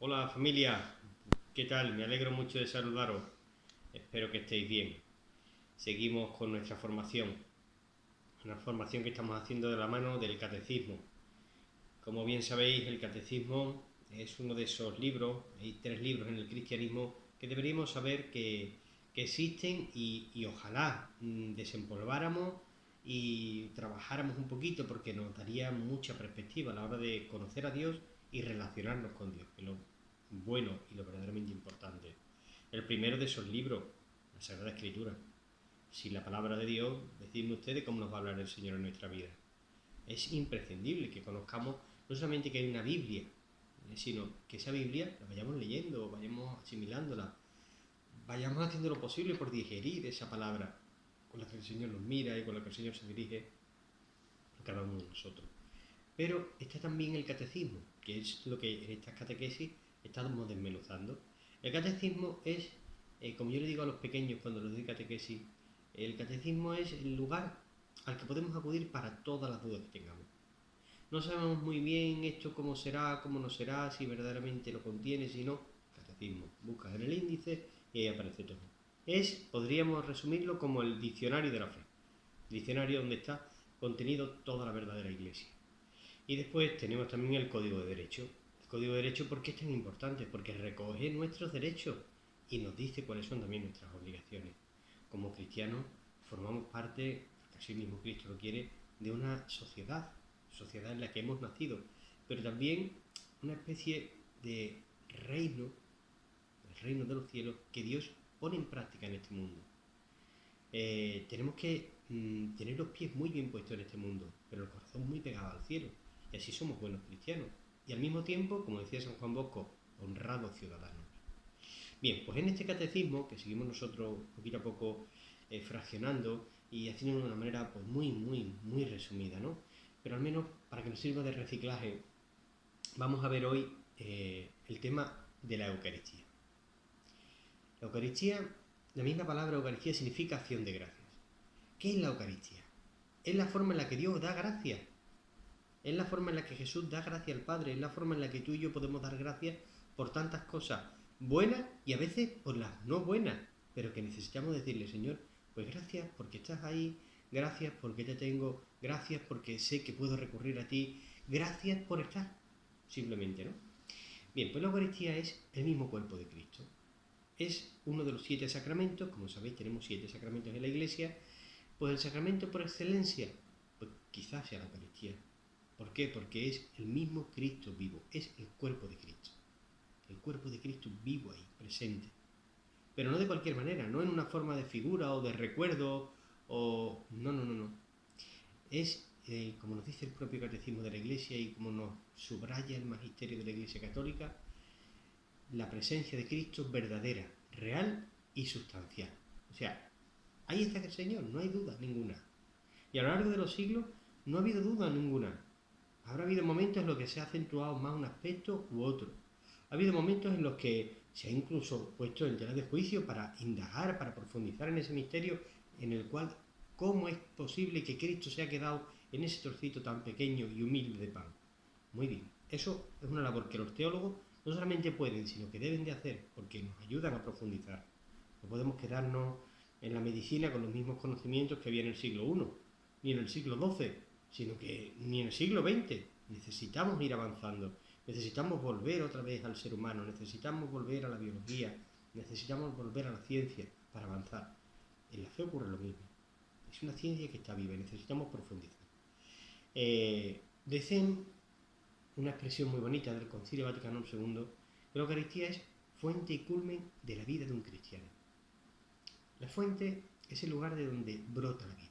Hola familia, ¿qué tal? Me alegro mucho de saludaros. Espero que estéis bien. Seguimos con nuestra formación, una formación que estamos haciendo de la mano del catecismo. Como bien sabéis, el catecismo es uno de esos libros, hay 3 libros en el cristianismo que deberíamos saber que existen y ojalá desempolváramos y trabajáramos un poquito porque nos daría mucha perspectiva a la hora de conocer a Dios y relacionarnos con Dios, que es lo bueno y lo verdaderamente importante. El primero de esos libros, la Sagrada Escritura. Si la palabra de Dios, decidme ustedes cómo nos va a hablar el Señor en nuestra vida. Es imprescindible que conozcamos no solamente que hay una Biblia, sino que esa Biblia la vayamos leyendo, vayamos asimilándola, vayamos haciendo lo posible por digerir esa palabra con la que el Señor nos mira y con la que el Señor se dirige a cada uno de nosotros. Pero está también el catecismo, que es lo que en estas catequesis estamos desmenuzando. El catecismo es, como yo le digo a los pequeños cuando les doy catequesis, el catecismo es el lugar al que podemos acudir para todas las dudas que tengamos. No sabemos muy bien esto cómo será, cómo no será, si verdaderamente lo contiene, si no. Catecismo. Buscas en el índice y ahí aparece todo. Podríamos resumirlo como el diccionario de la fe. Diccionario donde está contenido toda la verdadera iglesia. Y después tenemos también el Código de Derecho. El Código de Derecho, ¿por qué es tan importante? Porque recoge nuestros derechos y nos dice cuáles son también nuestras obligaciones. Como cristianos formamos parte, porque así mismo Cristo lo quiere, de una sociedad en la que hemos nacido, pero también una especie de reino, el reino de los cielos, que Dios pone en práctica en este mundo. Tenemos que tener los pies muy bien puestos en este mundo, pero el corazón muy pegado al cielo, y así somos buenos cristianos. Y al mismo tiempo, como decía San Juan Bosco, honrados ciudadanos. Bien, pues en este catecismo, que seguimos nosotros poquito a poco fraccionando y haciéndolo de una manera pues muy resumida, ¿no? Pero al menos para que nos sirva de reciclaje, vamos a ver hoy el tema de la Eucaristía. La Eucaristía, la misma palabra Eucaristía significa acción de gracias. ¿Qué es la Eucaristía? Es la forma en la que Dios da gracias. Es la forma en la que Jesús da gracias al Padre. Es la forma en la que tú y yo podemos dar gracias por tantas cosas buenas y a veces por las no buenas, pero que necesitamos decirle, Señor, pues gracias porque estás ahí, gracias porque te tengo, gracias porque sé que puedo recurrir a ti, gracias por estar, simplemente, ¿no? Bien, pues la Eucaristía es el mismo cuerpo de Cristo. Es uno de los 7 sacramentos, como sabéis tenemos 7 sacramentos en la Iglesia, pues el sacramento por excelencia, pues quizás sea la Eucaristía. ¿Por qué? Porque es el mismo Cristo vivo, es el cuerpo de Cristo. El cuerpo de Cristo vivo ahí, presente. Pero no de cualquier manera, no en una forma de figura o de recuerdo o... No. Es, como nos dice el propio Catecismo de la Iglesia y como nos subraya el magisterio de la Iglesia Católica, la presencia de Cristo verdadera, real y sustancial. O sea, ahí está el Señor, no hay duda ninguna. Y a lo largo de los siglos no ha habido duda ninguna. Habrá habido momentos en los que se ha acentuado más un aspecto u otro. Ha habido momentos en los que se ha incluso puesto en tela de juicio para indagar, para profundizar en ese misterio en el cual, ¿cómo es posible que Cristo se ha quedado en ese trocito tan pequeño y humilde de pan? Muy bien, eso es una labor que los teólogos no solamente pueden, sino que deben de hacer, porque nos ayudan a profundizar. No podemos quedarnos en la medicina con los mismos conocimientos que había en el siglo I, ni en el siglo XII, sino que ni en el siglo XX. Necesitamos ir avanzando, necesitamos volver otra vez al ser humano, necesitamos volver a la biología, necesitamos volver a la ciencia para avanzar. En la fe ocurre lo mismo. Es una ciencia que está viva y necesitamos profundizar. Dicen una expresión muy bonita del Concilio Vaticano II, que la Eucaristía es fuente y culmen de la vida de un cristiano. La fuente es el lugar de donde brota la vida.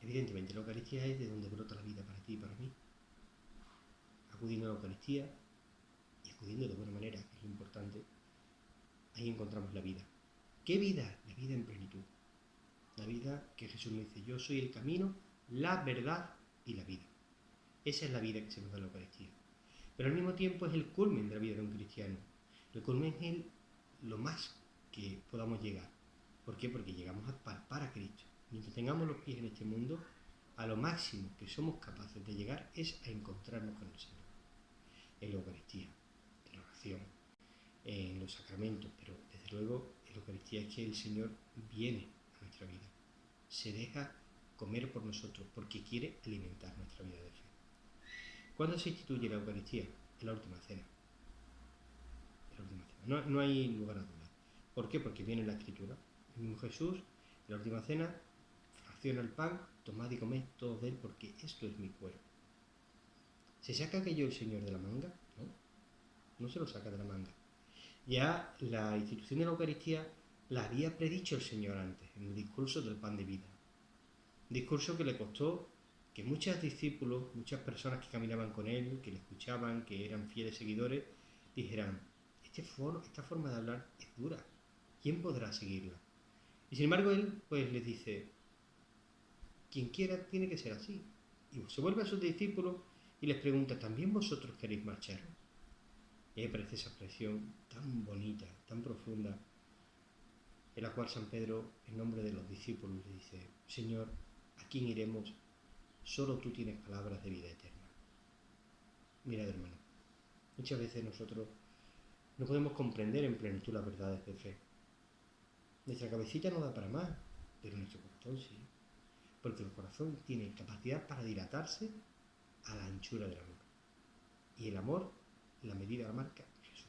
Evidentemente, la Eucaristía es de donde brota la vida para ti y para mí. Acudiendo a la Eucaristía y acudiendo de buena manera, que es lo importante, ahí encontramos la vida. ¿Qué vida? La vida en plenitud. La vida que Jesús nos dice, yo soy el camino, la verdad y la vida. Esa es la vida que se nos da en la Eucaristía. Pero al mismo tiempo es el culmen de la vida de un cristiano. El culmen es lo más que podamos llegar. ¿Por qué? Porque llegamos a palpar a Cristo. Mientras tengamos los pies en este mundo, a lo máximo que somos capaces de llegar es a encontrarnos con el Señor. En la Eucaristía. oración, en los sacramentos, pero desde luego en la Eucaristía es que el Señor viene a nuestra vida, se deja comer por nosotros porque quiere alimentar nuestra vida de fe. ¿Cuándo se instituye la Eucaristía? En la última cena. No hay lugar a dudas. ¿Por qué? Porque viene en la Escritura. El mismo Jesús, en la última cena, fracciona el pan, tomad y comed todos de él porque esto es mi cuerpo. ¿Se saca aquello el Señor de la manga? No, no se lo saca de la manga. Ya la institución de la Eucaristía la había predicho el Señor antes, en el discurso del pan de vida. Un discurso que le costó que muchos discípulos, muchas personas que caminaban con él, que le escuchaban, que eran fieles seguidores, dijeran, esta forma de hablar es dura, ¿quién podrá seguirla? Y sin embargo él pues les dice, quien quiera tiene que ser así. Y se vuelve a sus discípulos y les pregunta, ¿también vosotros queréis marcharos? Y me parece esa expresión tan bonita, tan profunda, en la cual San Pedro, en nombre de los discípulos, le dice, Señor, ¿a quién iremos? Solo tú tienes palabras de vida eterna. Mirad, hermano, muchas veces nosotros no podemos comprender en plenitud las verdades de fe. Nuestra cabecita no da para más, pero nuestro corazón sí. Porque el corazón tiene capacidad para dilatarse a la anchura del amor. Y el amor, la medida la marca Jesús.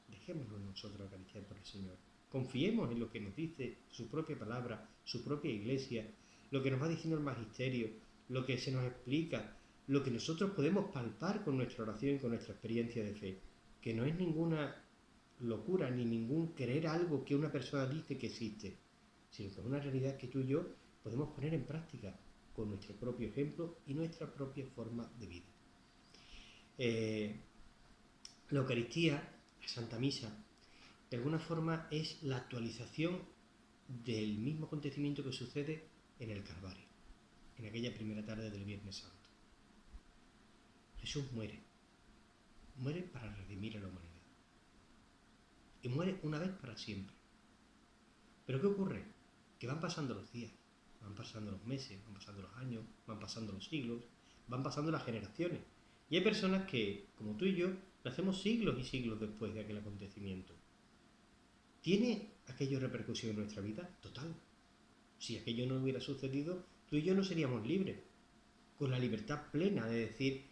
Dejémoslo en nosotros acariciar por el Señor. Confiemos en lo que nos dice su propia palabra, su propia iglesia, lo que nos va diciendo el magisterio, lo que se nos explica, lo que nosotros podemos palpar con nuestra oración y con nuestra experiencia de fe, que no es ninguna locura ni ningún creer algo que una persona dice que existe, sino que es una realidad que tú y yo podemos poner en práctica con nuestro propio ejemplo y nuestra propia forma de vida. La Eucaristía, la Santa Misa, de alguna forma es la actualización del mismo acontecimiento que sucede en el Calvario, en aquella primera tarde del Viernes Santo. Jesús muere para redimir a la humanidad. Y muere una vez para siempre. ¿Pero qué ocurre? Que van pasando los días, van pasando los meses, van pasando los años, van pasando los siglos, van pasando las generaciones. Y hay personas que, como tú y yo, nacemos siglos y siglos después de aquel acontecimiento. ¿Tiene aquello repercusión en nuestra vida? Total. Si aquello no hubiera sucedido, tú y yo no seríamos libres, con la libertad plena de decir,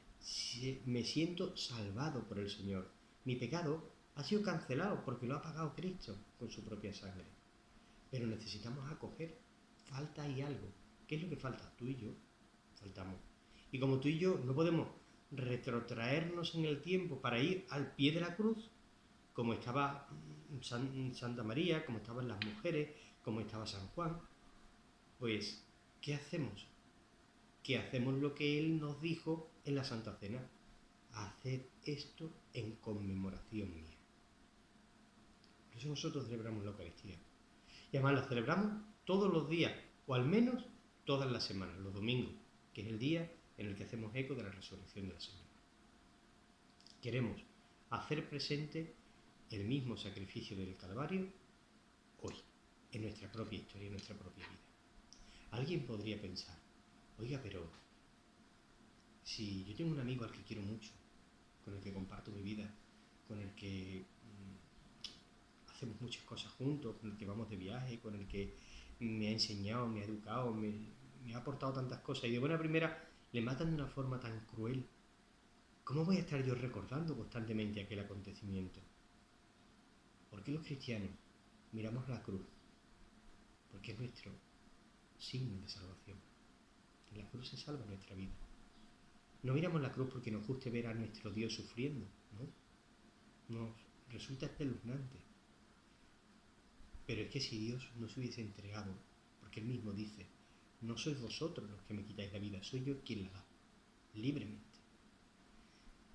me siento salvado por el Señor. Mi pecado ha sido cancelado porque lo ha pagado Cristo con su propia sangre. Pero necesitamos acoger. Falta ahí algo. ¿Qué es lo que falta? Tú y yo faltamos. Y como tú y yo no podemos retrotraernos en el tiempo para ir al pie de la cruz, como estaba Santa María, como estaban las mujeres, como estaba San Juan, pues, ¿qué hacemos? Que hacemos lo que Él nos dijo en la Santa Cena. Haced esto en conmemoración mía. Por eso nosotros celebramos la Eucaristía. Y además la celebramos todos los días, o al menos todas las semanas, los domingos, que es el día en el que hacemos eco de la resurrección del Señor. Queremos hacer presente el mismo sacrificio del Calvario hoy, en nuestra propia historia, en nuestra propia vida. Alguien podría pensar, oiga, pero si yo tengo un amigo al que quiero mucho, con el que comparto mi vida, con el que hacemos muchas cosas juntos, con el que vamos de viaje, con el que me ha enseñado, me ha educado, me ha aportado tantas cosas, y de buena primera le matan de una forma tan cruel. ¿Cómo voy a estar yo recordando constantemente aquel acontecimiento? ¿Por qué los cristianos miramos la cruz? Porque es nuestro signo de salvación. En la cruz se salva nuestra vida. No miramos la cruz porque nos guste ver a nuestro Dios sufriendo, ¿no? Nos resulta espeluznante. Pero es que si Dios no se hubiese entregado, porque Él mismo dice, no sois vosotros los que me quitáis la vida, soy yo quien la da, libremente.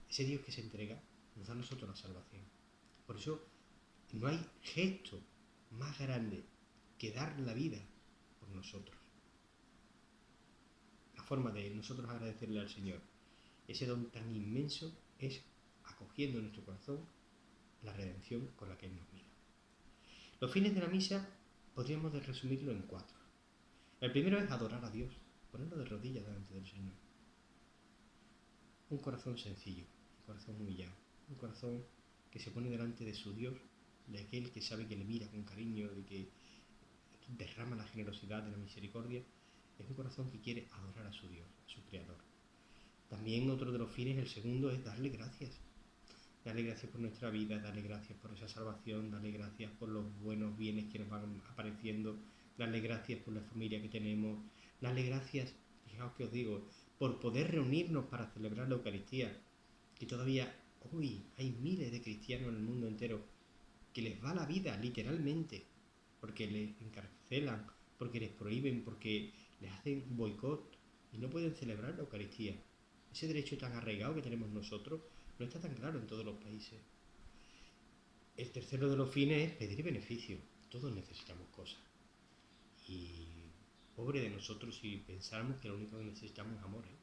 Ese Dios que se entrega nos da a nosotros la salvación. Por eso no hay gesto más grande que dar la vida por nosotros. La forma de nosotros agradecerle al Señor ese don tan inmenso es acogiendo en nuestro corazón la redención con la que Él nos mira. Los fines de la misa podríamos resumirlo en 4. El primero es adorar a Dios, ponerlo de rodillas delante del Señor. Un corazón sencillo, un corazón humillado, un corazón que se pone delante de su Dios, de aquel que sabe que le mira con cariño, de que derrama la generosidad de la misericordia, es un corazón que quiere adorar a su Dios, a su Creador. También otro de los fines, el segundo, es darle gracias. Darle gracias por nuestra vida, darle gracias por esa salvación, darle gracias por los buenos bienes que nos van apareciendo, darle gracias por la familia que tenemos, darle gracias, fijaos que os digo, por poder reunirnos para celebrar la Eucaristía, que todavía hoy hay miles de cristianos en el mundo entero que les va la vida, literalmente, porque les encarcelan, porque les prohíben, porque les hacen boicot y no pueden celebrar la Eucaristía. Ese derecho tan arraigado que tenemos nosotros no está tan claro en todos los países. El tercero de los fines es pedir beneficio. Todos necesitamos cosas. Y pobre de nosotros si pensáramos que lo único que necesitamos es amor, ¿eh?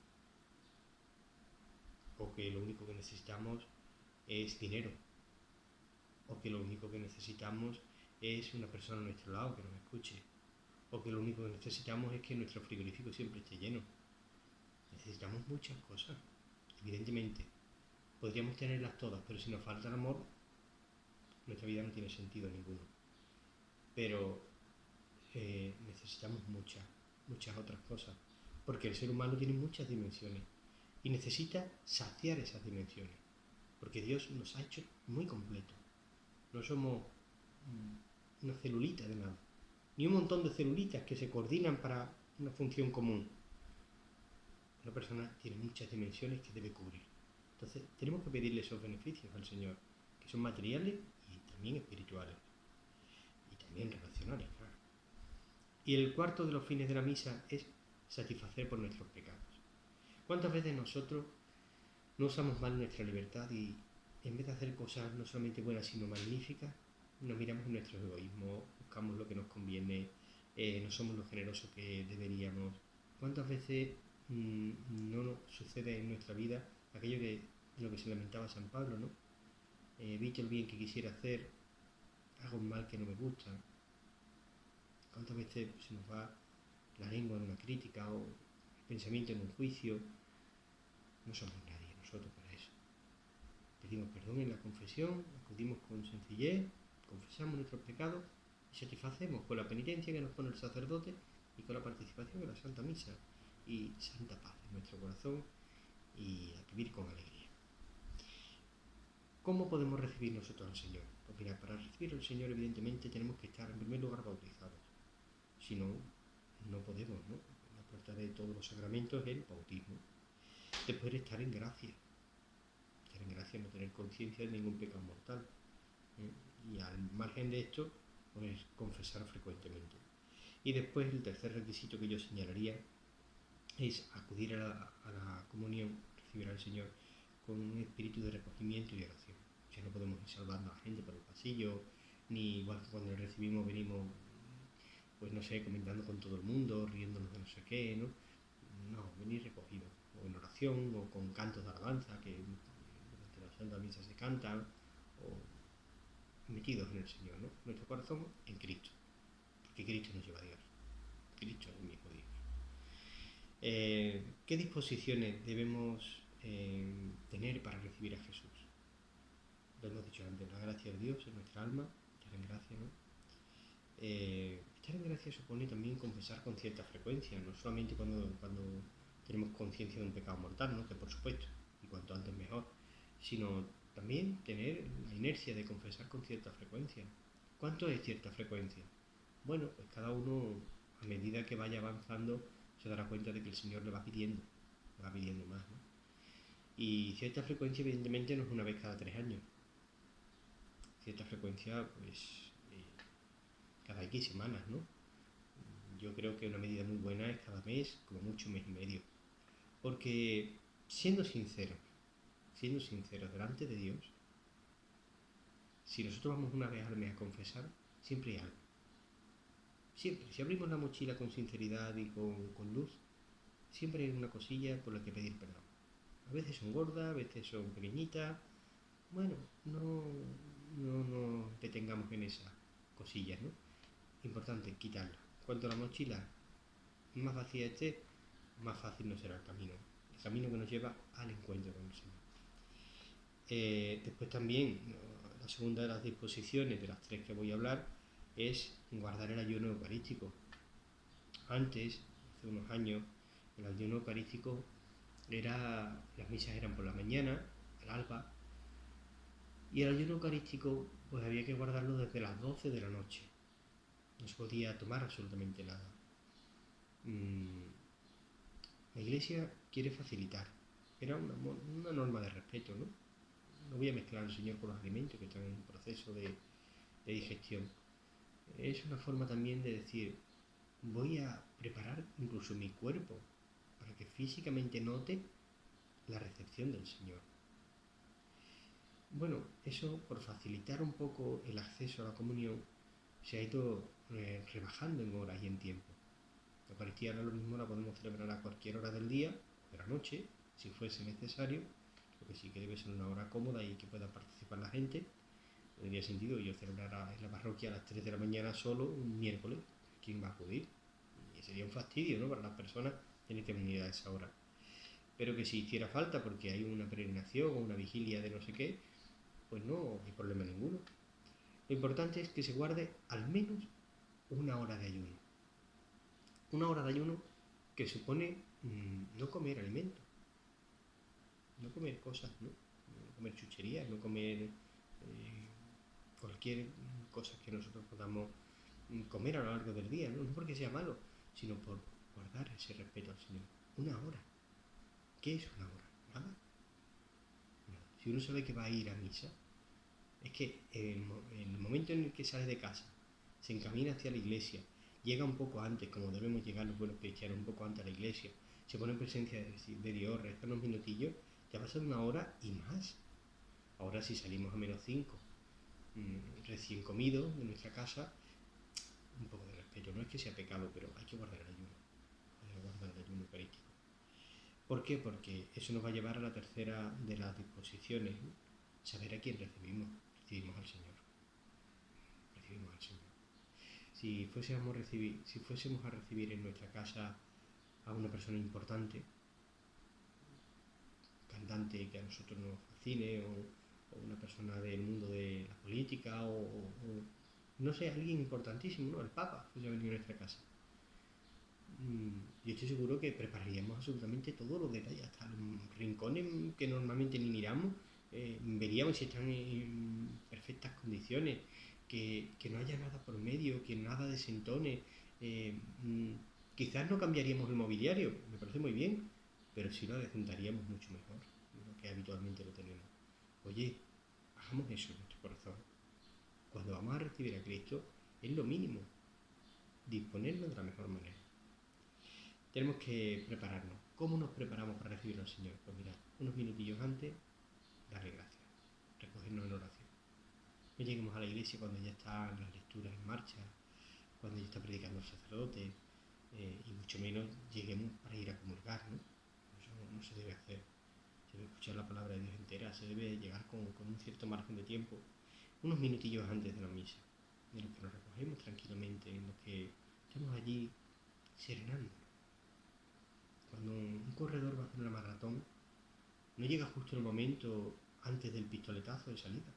O que lo único que necesitamos es dinero. O que lo único que necesitamos es una persona a nuestro lado que nos escuche. O que lo único que necesitamos es que nuestro frigorífico siempre esté lleno. Necesitamos muchas cosas, evidentemente. Podríamos tenerlas todas, pero si nos falta el amor, nuestra vida no tiene sentido ninguno. Pero necesitamos muchas otras cosas, porque el ser humano tiene muchas dimensiones y necesita saciar esas dimensiones, porque Dios nos ha hecho muy completos. No somos una celulita de nada, ni un montón de celulitas que se coordinan para una función común. Una persona tiene muchas dimensiones que debe cubrir. Entonces tenemos que pedirle esos beneficios al Señor, que son materiales y también espirituales, y también relacionales, claro. Y el cuarto de los fines de la misa es satisfacer por nuestros pecados. ¿Cuántas veces nosotros no usamos mal nuestra libertad y en vez de hacer cosas no solamente buenas sino magníficas, nos miramos en nuestro egoísmo, buscamos lo que nos conviene, no somos lo generosos que deberíamos? ¿Cuántas veces no nos sucede en nuestra vida aquello de lo que se lamentaba San Pablo, ¿no? Visto el bien que quisiera hacer, hago un mal que no me gusta. ¿Cuántas veces se nos va la lengua en una crítica o el pensamiento en un juicio? No somos nadie nosotros para eso. Pedimos perdón en la confesión, acudimos con sencillez, confesamos nuestros pecados y satisfacemos con la penitencia que nos pone el sacerdote y con la participación en la Santa Misa y santa paz en nuestro corazón y a vivir con alegría. ¿Cómo podemos recibir nosotros al Señor? Pues mira, para recibir al Señor evidentemente tenemos que estar en primer lugar bautizados. Si no, no podemos, ¿no? La puerta de todos los sacramentos es el bautismo. Después estar en gracia. Estar en gracia, no tener conciencia de ningún pecado mortal. Y al margen de esto, pues confesar frecuentemente. Y después el tercer requisito que yo señalaría es acudir a la comunión, recibir al Señor con un espíritu de recogimiento y oración. O sea, no podemos ir salvando a la gente por el pasillo, ni igual que cuando le recibimos venimos, pues no sé, comentando con todo el mundo, riéndonos de no sé qué, ¿no? No, venir recogido, o en oración, o con cantos de alabanza, que durante la Santa Misa se cantan, o metidos en el Señor, ¿no? Nuestro corazón en Cristo, porque Cristo nos lleva a Dios. Cristo es el mismo Dios. ¿Qué disposiciones debemos tener para recibir a Jesús? Lo hemos dicho antes, la gracia de Dios en nuestra alma, estar en gracia, ¿no? Estar en gracia supone también confesar con cierta frecuencia, no solamente cuando tenemos conciencia de un pecado mortal, ¿no? Que por supuesto, y cuanto antes mejor, sino también tener la inercia de confesar con cierta frecuencia. ¿Cuánto es cierta frecuencia? Bueno, pues cada uno, a medida que vaya avanzando, se dará cuenta de que el Señor le va pidiendo más, ¿no? Y cierta frecuencia, evidentemente, no es una vez cada 3 años. Cierta frecuencia, pues, cada X semanas, ¿no? Yo creo que una medida muy buena es cada mes, como mucho mes y medio. Porque, siendo sinceros delante de Dios, si nosotros vamos una vez al mes a confesar, siempre hay algo. Siempre, si abrimos la mochila con sinceridad y con luz, siempre hay una cosilla por la que pedir perdón. A veces son gordas, a veces son pequeñitas. Bueno, no detengamos en esas cosillas, ¿no? Importante, quitarla. Cuanto la mochila más vacía esté, más fácil nos será el camino que nos lleva al encuentro con el Señor. Después también segunda de las disposiciones, de las tres que voy a hablar, es guardar el ayuno eucarístico. Antes, hace unos años, el ayuno eucarístico las misas eran por la mañana, al alba, y el ayuno eucarístico pues había que guardarlo desde las 12 de la noche. No se podía tomar absolutamente nada. La Iglesia quiere facilitar. Era una norma de respeto, ¿no? No voy a mezclar al Señor con los alimentos que están en un proceso de digestión. Es una forma también de decir, voy a preparar incluso mi cuerpo para que físicamente note la recepción del Señor. Bueno, eso por facilitar un poco el acceso a la comunión se ha ido rebajando en horas y en tiempo. La Eucaristía ahora lo mismo la podemos celebrar a cualquier hora del día, de la noche, si fuese necesario, lo que sí que debe ser una hora cómoda y que pueda participar la gente. No tendría sentido yo celebrar en la parroquia a las 3 de la mañana solo un miércoles. ¿Quién va a acudir? Y sería un fastidio, ¿no?, para las personas tener que venir a esa hora. Pero que si hiciera falta porque hay una peregrinación o una vigilia de no sé qué, pues no hay problema ninguno. Lo importante es que se guarde al menos una hora de ayuno. Una hora de ayuno que supone no comer alimentos, no comer cosas, ¿no? No comer chucherías, no comer cualquier cosa que nosotros podamos comer a lo largo del día, ¿no? No porque sea malo, sino por guardar ese respeto al Señor. Una hora. ¿Qué es una hora? Nada. Si uno sabe que va a ir a misa, es que en el momento en el que sale de casa, se encamina hacia la iglesia, llega un poco antes, como debemos llegar los buenos cristianos, un poco antes a la iglesia, se pone en presencia de Dios, resta unos minutillos, ya va a ser una hora y más. Ahora si salimos a -5, recién comido de nuestra casa, un poco de respeto, no es que sea pecado, pero hay que guardar el ayuno, hay que guardar el ayuno eucarístico. ¿Por qué? Porque eso nos va a llevar a la tercera de las disposiciones, ¿no? Saber a quién recibimos. Recibimos al Señor. Recibimos al Señor. Si fuésemos a recibir en nuestra casa a una persona importante, cantante que a nosotros nos fascine, o una persona del mundo de la política, o no sé, alguien importantísimo, ¿no? El Papa, pues ya ha venido a nuestra casa. Yo estoy seguro que prepararíamos absolutamente todos los detalles, hasta los rincones que normalmente ni miramos, veríamos si están en perfectas condiciones, que no haya nada por medio, que nada desentone. Quizás no cambiaríamos el mobiliario, me parece muy bien, pero sí lo adecentaríamos mucho mejor de lo que habitualmente lo tenemos. Oye, hagamos eso en nuestro corazón. Cuando vamos a recibir a Cristo, es lo mínimo, disponernos de la mejor manera. Tenemos que prepararnos. ¿Cómo nos preparamos para recibir al Señor? Pues mirad, unos minutillos antes, darle gracias, recogernos en oración. No lleguemos a la iglesia cuando ya están las lecturas en marcha, cuando ya está predicando el sacerdote, y mucho menos lleguemos para ir a comulgar, ¿no? Eso no se debe hacer. Se debe escuchar la palabra de Dios entera, se debe llegar con un cierto margen de tiempo, unos minutillos antes de la misa, en los que nos recogemos tranquilamente, en los que estamos allí serenando. Cuando un corredor va a hacer una maratón, no llega justo el momento antes del pistoletazo de salida.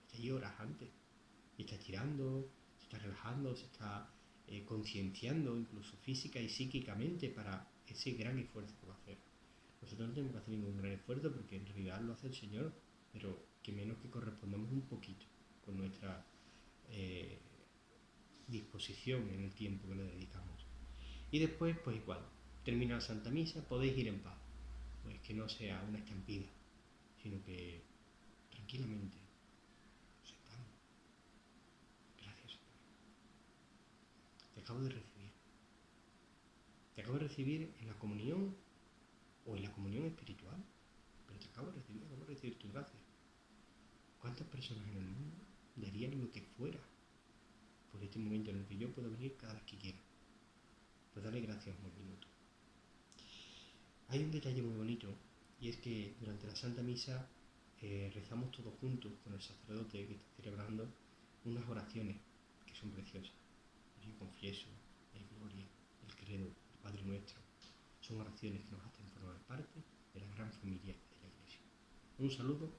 Está allí horas antes. Y está estirando, se está relajando, se está concienciando, incluso física y psíquicamente, para ese gran esfuerzo que va a hacer. Nosotros no tenemos que hacer ningún gran esfuerzo porque en realidad lo hace el Señor, pero que menos que correspondamos un poquito con nuestra disposición en el tiempo que le dedicamos. Y después, pues igual, termina la Santa Misa, podéis ir en paz. Pues que no sea una estampida, sino que tranquilamente nos sentamos. Gracias, Señor. Te acabo de recibir. Te acabo de recibir en la comunión o en la comunión espiritual, pero te acabo de recibir tu gracia. ¿Cuántas personas en el mundo darían lo que fuera por este momento en el que yo puedo venir cada vez que quiera? Pues dale gracias unos minutos. Hay un detalle muy bonito, y es que durante la Santa Misa rezamos todos juntos con el sacerdote que está celebrando unas oraciones que son preciosas. Yo confieso, el Gloria, el Credo, el Padre Nuestro. Son oraciones que nos hacen formar parte de la gran familia de la Iglesia. Un saludo